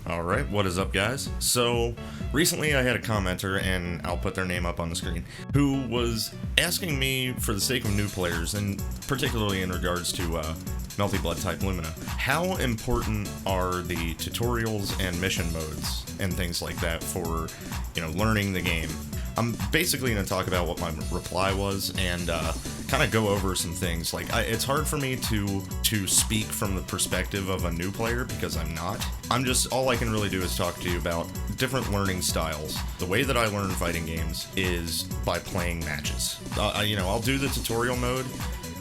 Alright, what is up, guys? So, recently I had a commenter, and I'll put their name up on the screen, who was asking me, for the sake of new players, and particularly in regards to Melty Blood type Lumina, how important are the tutorials and mission modes and things like that for, learning the game? I'm basically going to talk about what my reply was and kind of go over some things. It's hard for me to speak from the perspective of a new player because I'm not. All I can really do is talk to you about different learning styles. The way that I learn fighting games is by playing matches. I'll do the tutorial mode,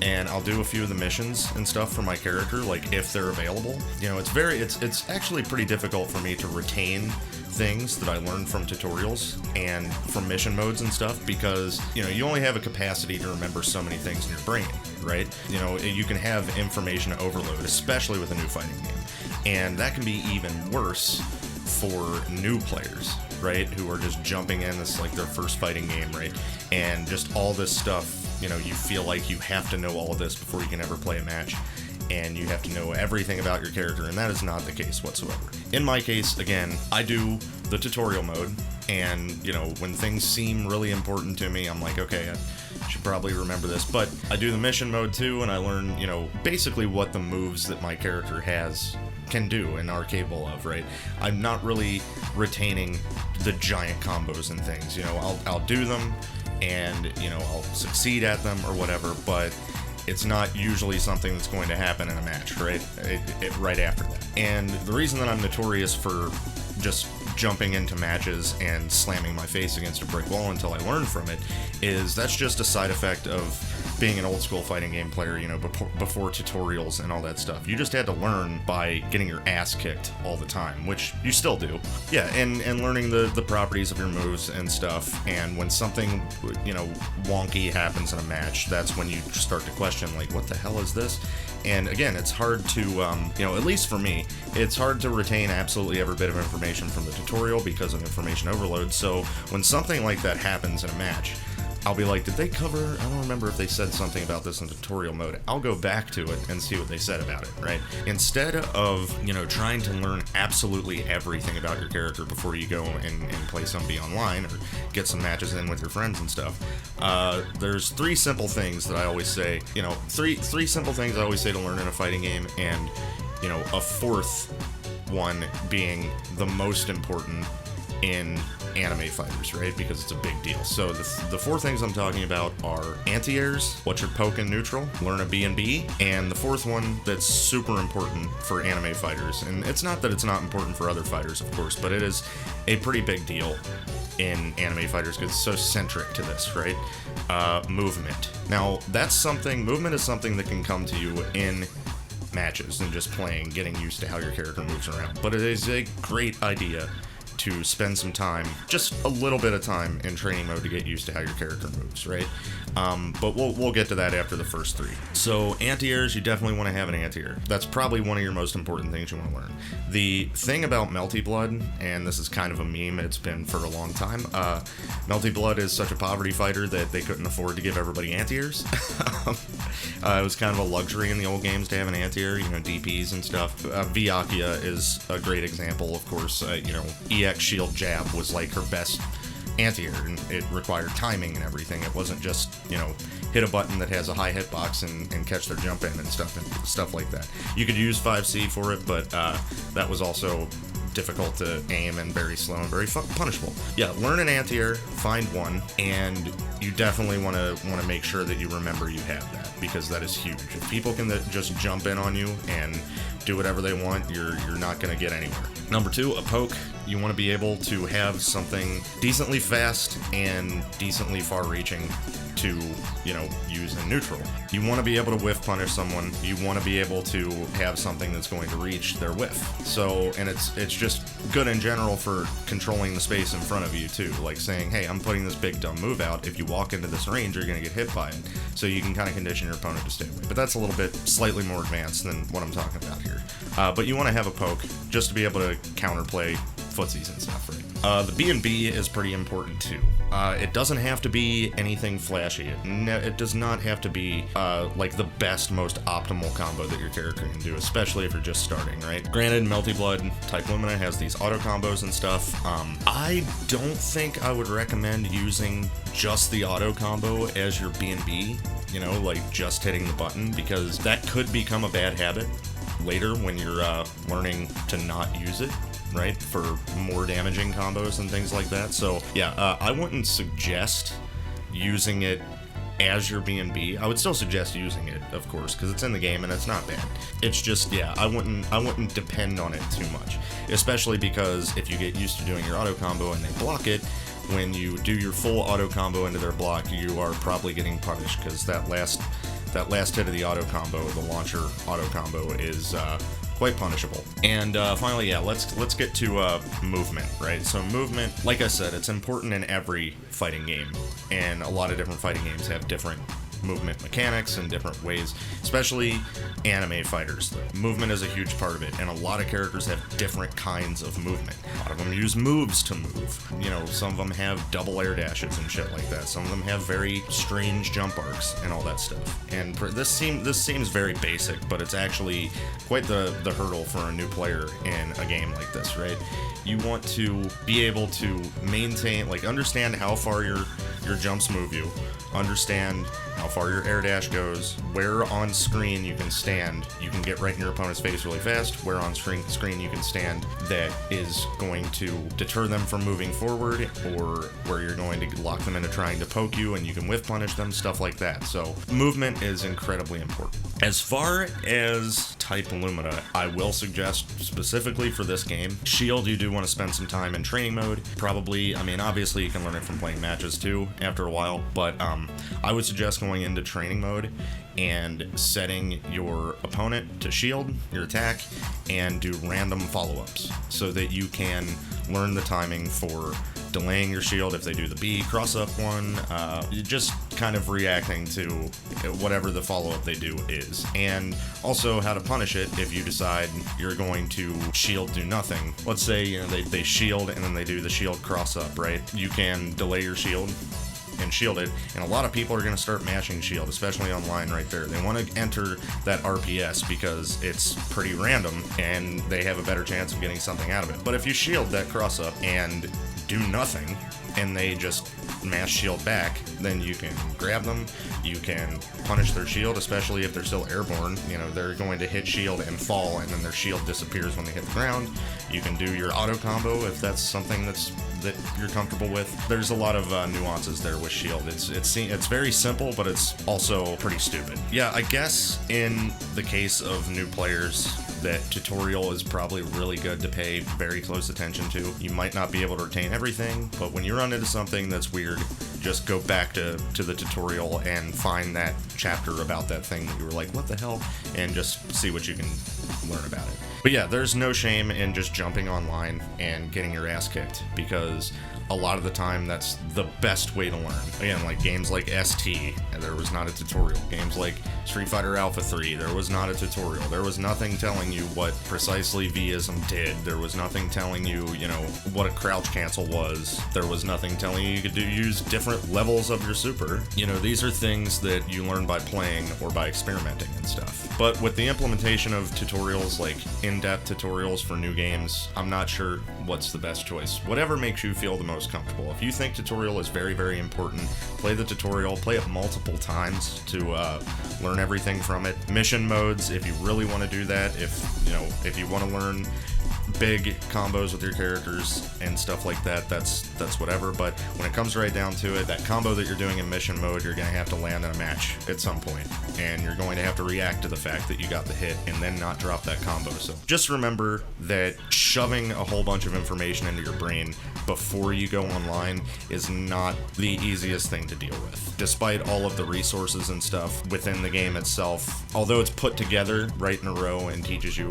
and I'll do a few of the missions and stuff for my character, if they're available. It's actually pretty difficult for me to retain things that I learned from tutorials and from mission modes and stuff because, you only have a capacity to remember so many things in your brain, right? You can have information overload, especially with a new fighting game. And that can be even worse for new players, right? Who are just jumping in, this their first fighting game, right? And just all this stuff, you feel like you have to know all of this before you can ever play a match. And you have to know everything about your character, and that is not the case whatsoever. In my case, again, I do the tutorial mode, and, when things seem really important to me, I'm like, okay, I should probably remember this. But I do the mission mode too, and I learn, basically what the moves that my character can do and are capable of, right? I'm not really retaining the giant combos and things, I'll do them, and, I'll succeed at them or whatever, but it's not usually something that's going to happen in a match, right? Right after that. And the reason that I'm notorious for just jumping into matches and slamming my face against a brick wall until I learn from it is that's just a side effect of being an old school fighting game player, before tutorials and all that stuff. You just had to learn by getting your ass kicked all the time, which you still do. Yeah, and learning the properties of your moves and stuff, and when something, wonky happens in a match, that's when you start to question, what the hell is this? And again, it's hard to, at least for me, it's hard to retain absolutely every bit of information from the tutorial because of information overload. So when something like that happens in a match, I'll be like, did they cover, I don't remember if they said something about this in tutorial mode. I'll go back to it and see what they said about it, right? Instead of, trying to learn absolutely everything about your character before you go and play somebody online or get some matches in with your friends and stuff, there's three simple things that I always say, three simple things I always say to learn in a fighting game, and, a fourth one being the most important in anime fighters, right? Because it's a big deal. So the four things I'm talking about are anti-airs, what's your poke in neutral, learn a B&B, and the fourth one that's super important for anime fighters. And it's not that it's not important for other fighters, of course, but it is a pretty big deal in anime fighters because it's so centric to this, right? Movement. Now, movement is something that can come to you in matches and just playing, getting used to how your character moves around. But it is a great idea to spend some time, just a little bit of time in training mode to get used to how your character moves, right? But we'll get to that after the first three. So anti-airs, you definitely want to have an anti-air. That's probably one of your most important things you want to learn. The thing about Melty Blood, and this is kind of a meme, it's been for a long time, Melty Blood is such a poverty fighter that they couldn't afford to give everybody anti-airs. It was kind of a luxury in the old games to have an anti-air, DPs and stuff. Viakia is a great example, of course. EX shield jab was her best anti-air, and it required timing and everything. It wasn't just, hit a button that has a high hitbox and catch their jump in and stuff like that. You could use 5C for it, but that was also difficult to aim and very slow and very punishable. Yeah, learn an anti-air, find one, and you definitely want to make sure that you remember you have that, because that is huge. If people can just jump in on you and do whatever they want, you're not going to get anywhere. Number two, a poke. You want to be able to have something decently fast and decently far-reaching to, use in neutral. You want to be able to whiff punish someone. You want to be able to have something that's going to reach their whiff. So, and it's just good in general for controlling the space in front of you too. Like saying, hey, I'm putting this big dumb move out. If you walk into this range, you're going to get hit by it. So you can kind of condition your opponent to stay away. But that's a little bit slightly more advanced than what I'm talking about here. But you want to have a poke just to be able to counterplay footsies and stuff, right? The B&B is pretty important too. It doesn't have to be anything flashy. It does not have to be like the best, most optimal combo that your character can do, especially if you're just starting, right? Granted, Melty Blood Type Lumina has these auto combos and stuff. I don't think I would recommend using just the auto combo as your B&B, you know, like just hitting the button, because that could become a bad habit later when you're learning to not use it, right, for more damaging combos and things like that. So yeah, I wouldn't suggest using it as your B&B. I would still suggest using it, of course, because it's in the game and it's not bad. It's just, yeah, I wouldn't depend on it too much, especially because if you get used to doing your auto combo and they block it, when you do your full auto combo into their block, you are probably getting punished, because that last hit of the auto combo, the launcher auto combo, is quite punishable. And finally, yeah, let's get to movement, right? So movement, like I said, it's important in every fighting game, and a lot of different fighting games have different movement mechanics and different ways, especially anime fighters. Movement is a huge part of it, and a lot of characters have different kinds of movement. A lot of them use moves to move. You know, some of them have double air dashes and shit like that. Some of them have very strange jump arcs and all that stuff. And this seems very basic, but it's actually quite the hurdle for a new player in a game like this, right? You want to be able to maintain, like, understand how far your jumps move you, understand how far your air dash goes, where on screen you can stand. You can get right in your opponent's face really fast, where on screen you can stand that is going to deter them from moving forward, or where you're going to lock them into trying to poke you and you can whiff punish them, stuff like that. So movement is incredibly important. As far as Type Lumina, I will suggest specifically for this game, Shield, you do want to spend some time in training mode. Probably, I mean, obviously you can learn it from playing matches too after a while, but I would suggest going into training mode and setting your opponent to shield your attack and do random follow-ups so that you can learn the timing for delaying your shield if they do the B cross-up one, just kind of reacting to whatever the follow-up they do is, and also how to punish it if you decide you're going to shield do nothing. Let's say, you know, they shield and then they do the shield cross-up, right? You can delay your shield and shield it, and a lot of people are going to start mashing shield, especially online right there. They want to enter that RPS because it's pretty random and they have a better chance of getting something out of it. But if you shield that cross up and do nothing and they just mash shield back, then you can grab them, you can punish their shield, especially if they're still airborne. You know, they're going to hit shield and fall, and then their shield disappears when they hit the ground. You can do your auto combo if that's something that you're comfortable with. There's a lot of nuances there with shield. It's very simple, but it's also pretty stupid. Yeah, I guess in the case of new players, that tutorial is probably really good to pay very close attention to. You might not be able to retain everything, but when you run into something that's weird, just go back to the tutorial and find that chapter about that thing that you were like, what the hell? And just see what you can learn about it. But yeah, there's no shame in just jumping online and getting your ass kicked, because a lot of the time that's the best way to learn. Again, like games like ST, there was not a tutorial. Games like Street Fighter Alpha 3, there was not a tutorial. There was nothing telling you what precisely V-ism did. There was nothing telling you, you know, what a crouch cancel was. There was nothing telling you could use different levels of your super. You know, these are things that you learn by playing or by experimenting and stuff. But with the implementation of tutorials, like in-depth tutorials for new games, I'm not sure what's the best choice. Whatever makes you feel the most comfortable. If you think tutorial is very, very important, play the tutorial, play it multiple times to learn everything from it. Mission modes, if you really want to do that, if you want to learn big combos with your characters and stuff like that, that's whatever. But when it comes right down to it, that combo that you're doing in mission mode, you're going to have to land in a match at some point, and you're going to have to react to the fact that you got the hit and then not drop that combo. So just remember that shoving a whole bunch of information into your brain before you go online is not the easiest thing to deal with. Despite all of the resources and stuff within the game itself, although it's put together right in a row and teaches you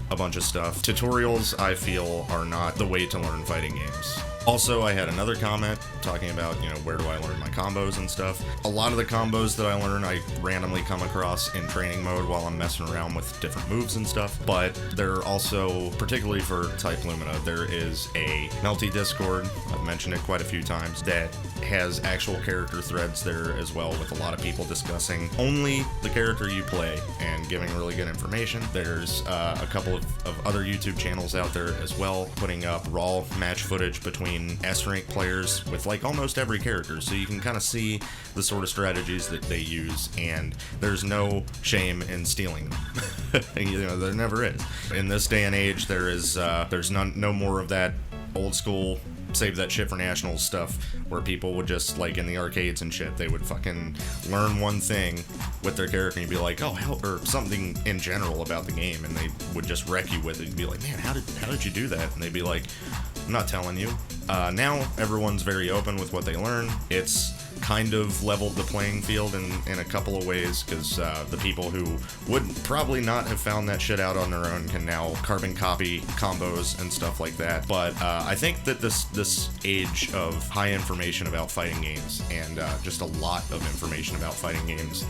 a bunch of stuff, tutorials, I feel, are not the way to learn fighting games. Also, I had another comment talking about, where do I learn my combos and stuff. A lot of the combos that I learn, I randomly come across in training mode while I'm messing around with different moves and stuff. But there are also, particularly for Type Lumina, there is a MELTY Discord, I've mentioned it quite a few times, that has actual character threads there as well, with a lot of people discussing only the character you play and giving really good information. There's a couple of other YouTube channels out there as well, putting up raw match footage between S-rank players with like almost every character, so you can kind of see the sort of strategies that they use, and there's no shame in stealing them. There never is. In this day and age, there's no more of that old school save that shit for nationals stuff where people would just, like in the arcades and shit, they would fucking learn one thing with their character and you'd be like, oh hell, or something in general about the game, and they would just wreck you with it. You'd be like, man, how did you do that? And they'd be like, I'm not telling you. Now everyone's very open with what they learn. It's kind of leveled the playing field in a couple of ways, because the people who would probably not have found that shit out on their own can now carbon copy combos and stuff like that. But I think that this age of high information about fighting games, and just a lot of information about fighting games,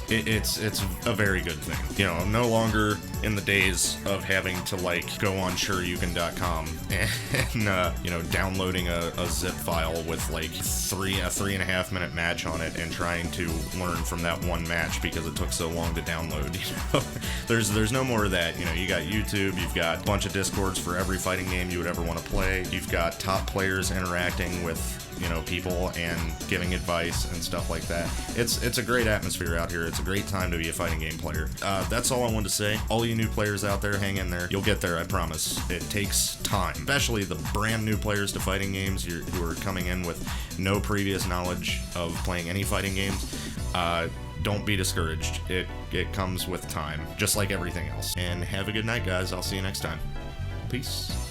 it's a very good thing. I'm no longer in the days of having to like go on SureYouCan.com and downloading a zip file with like a 3.5 minute match on it and trying to learn from that one match because it took so long to download. There's no more of that. You got YouTube, you've got a bunch of discords for every fighting game you would ever want to play, you've got top players interacting with people and giving advice and stuff like that. It's a great atmosphere out here. It's a great time to be a fighting game player. That's all I wanted to say. All you new players out there, hang in there. You'll get there, I promise. It takes time, especially the brand new players to fighting games who are coming in with no previous knowledge of playing any fighting games. Don't be discouraged. It comes with time, just like everything else. And have a good night, guys. I'll see you next time. Peace.